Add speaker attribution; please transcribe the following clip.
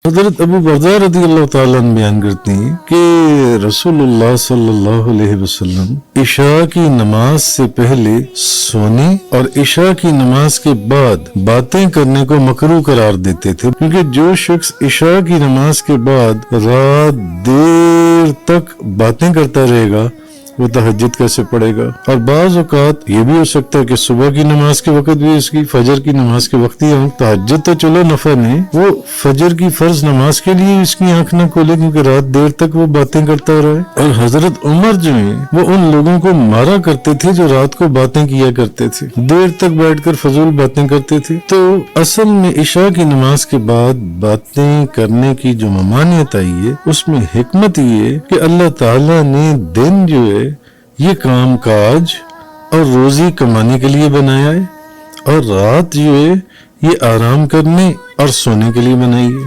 Speaker 1: हज़रत अबू बर्दा रज़ियल्लाहु ताला अन्हु बयान करती हैं कि रसूलुल्लाह सल्लल्लाहु अलैहि वसल्लम इशा की नमाज से पहले सोने और इशा की नमाज के बाद बातें करने को मकरूह करार देते थे, क्योंकि जो शख्स इशा की नमाज के बाद रात देर तक बातें करता रहेगा वो तहज्जुद कैसे पढ़ेगा। और बाज़ औक़ात ये भी हो सकता है कि सुबह की नमाज के वक्त भी उसकी फजर की नमाज के वक्त ही आंख, तहज्जुद तो चलो नफल है, वो फजर की फर्ज नमाज के लिए इसकी आंख न खोले क्योंकि रात देर तक वो बातें करता रहे। और हजरत उमर जो है वो उन लोगों को मारा करते थे जो रात को बातें किया करते थे, देर तक बैठकर फजूल बातें करते थे। तो असल में इशा की नमाज के बाद बातें करने की जो ममानियत आई है उसमें हिकमत ये है कि अल्लाह ताला ने दिन जो है ये काम काज और रोजी कमाने के लिए बनाया है और रात जो है ये आराम करने और सोने के लिए बनाई है।